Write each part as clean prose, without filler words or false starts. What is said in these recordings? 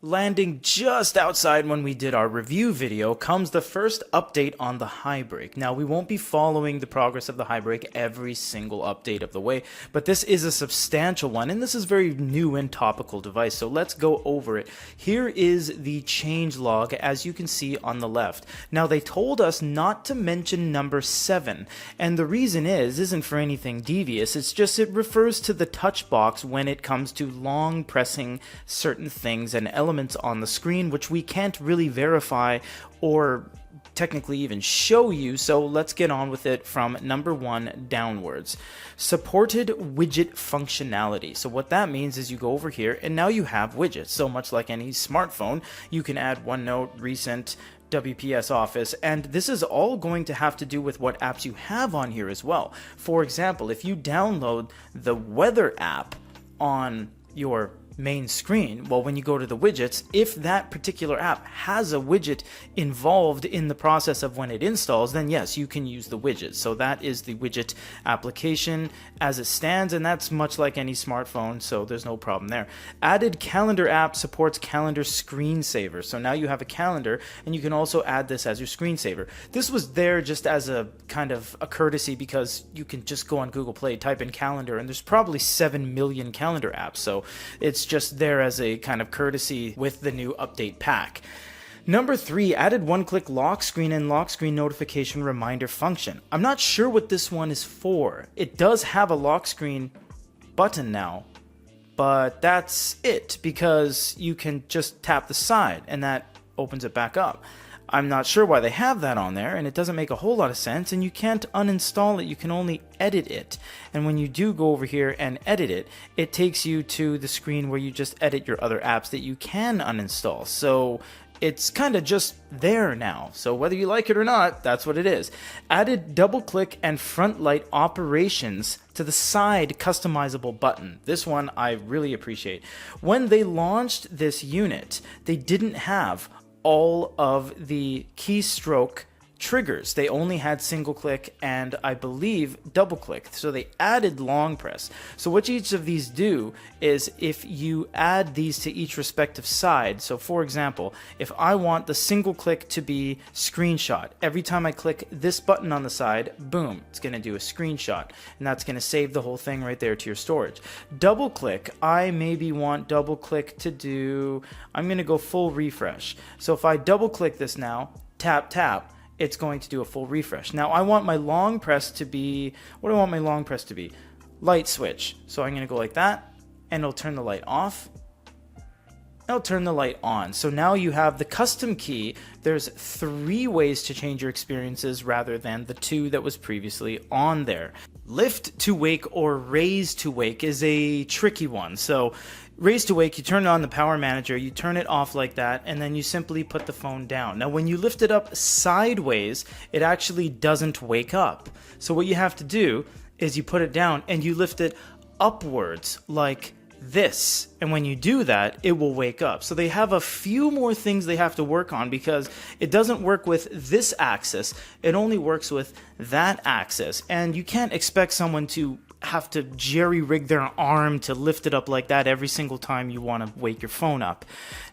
Landing just outside when we did our review video comes the first update on the high brake. Now, we won't be following the progress of the high brake every single update of the way, but this is a substantial one, and this is very new and topical device, so let's go over it. Here is the changelog, as you can see on the left. Now, they told us not to mention number 7, and the reason isn't for anything devious, it's just it refers to the touch box when it comes to long pressing certain things and elements on the screen, which we can't really verify or technically even show you, so let's get on with it from number 1 downwards. Supported widget functionality. So what that means is you go over here and now you have widgets. So much like any smartphone, you can add OneNote, Recent, WPS Office, and this is all going to have to do with what apps you have on here as well. For example, if you download the weather app on your main screen, well, when you go to the widgets, if that particular app has a widget involved in the process of when it installs, then yes, you can use the widget. So that is the widget application as it stands, and that's much like any smartphone, so there's no problem there. Added calendar app supports calendar screensaver. So now you have a calendar, and you can also add this as your screensaver. This was there just as a kind of a courtesy because you can just go on Google Play, type in calendar, and there's probably 7 million calendar apps, so it's just there as a kind of courtesy with the new update pack. Number 3, added one-click lock screen and lock screen notification reminder function. I'm not sure what this one is for. It does have a lock screen button now, but that's it because you can just tap the side and that opens it back up. I'm not sure why they have that on there, and it doesn't make a whole lot of sense, and you can't uninstall it, you can only edit it. And when you do go over here and edit it, it takes you to the screen where you just edit your other apps that you can uninstall. So it's kind of just there now. So whether you like it or not, that's what it is. Added double click and front light operations to the side customizable button. This one I really appreciate. When they launched this unit, they didn't have all of the keystroke triggers. They only had single click and I believe double click. So they added long press. So what each of these do is if you add these to each respective side, so for example, if I want the single click to be screenshot, every time I click this button on the side, boom, it's going to do a screenshot, and that's going to save the whole thing right there to your storage. Double click, I maybe want double click to do, I'm going to go full refresh. So if I double click this now, tap tap, it's going to do a full refresh. Now I want my long press to be, what do I want my long press to be? Light switch. So I'm going to go like that, and it'll turn the light off. It'll turn the light on. So now you have the custom key. There's 3 ways to change your experiences rather than the 2 that was previously on there. Lift to wake or raise to wake is a tricky one. So raise to wake, you turn on the power manager, you turn it off like that, and then you simply put the phone down. Now when you lift it up sideways, it actually doesn't wake up. So what you have to do is you put it down and you lift it upwards like this, and when you do that, it will wake up. So they have a few more things they have to work on because it doesn't work with this axis, it only works with that axis, and you can't expect someone to have to jerry-rig their arm to lift it up like that every single time you want to wake your phone up.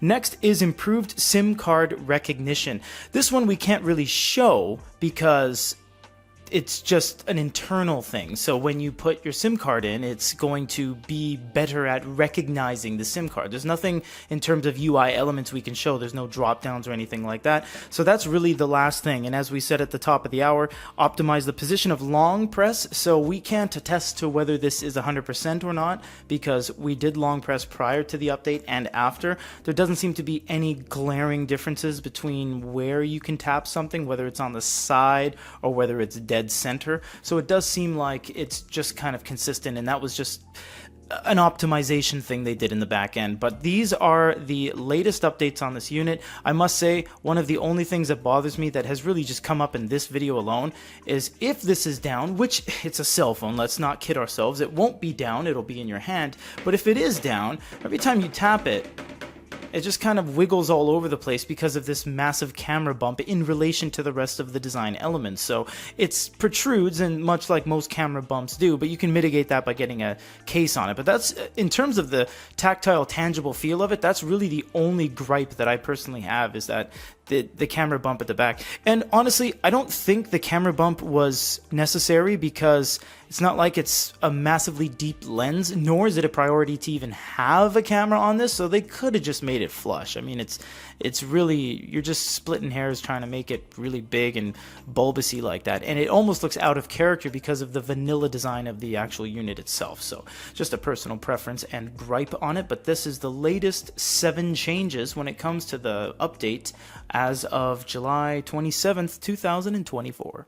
Next is improved SIM card recognition. This one we can't really show because it's just an internal thing. So when you put your SIM card in, it's going to be better at recognizing the SIM card. There's nothing in terms of UI elements we can show. There's no drop downs or anything like that. So that's really the last thing. And as we said at the top of the hour, optimize the position of long press. So we can't attest to whether this is 100% or not because we did long press prior to the update and after. There doesn't seem to be any glaring differences between where you can tap something, whether it's on the side or whether it's dead center. So it does seem like it's just kind of consistent, and that was just an optimization thing they did in the back end. But these are the latest updates on this unit. I must say, one of the only things that bothers me that has really just come up in this video alone is if this is down, which it's a cell phone, let's not kid ourselves, it won't be down, it'll be in your hand, but if it is down, every time you tap it, It just kind of wiggles all over the place because of this massive camera bump in relation to the rest of the design elements. So it protrudes, and much like most camera bumps do, but you can mitigate that by getting a case on it. But that's, in terms of the tactile, tangible feel of it, that's really the only gripe that I personally have, is that the camera bump at the back. And honestly, I don't think the camera bump was necessary, because it's not like it's a massively deep lens, nor is it a priority to even have a camera on this, so they could have just made it flush. I mean, it's really, you're just splitting hairs trying to make it really big and bulbousy like that, and it almost looks out of character because of the vanilla design of the actual unit itself. So just a personal preference and gripe on it, but this is the latest 7 changes when it comes to the update as of July 27th, 2024.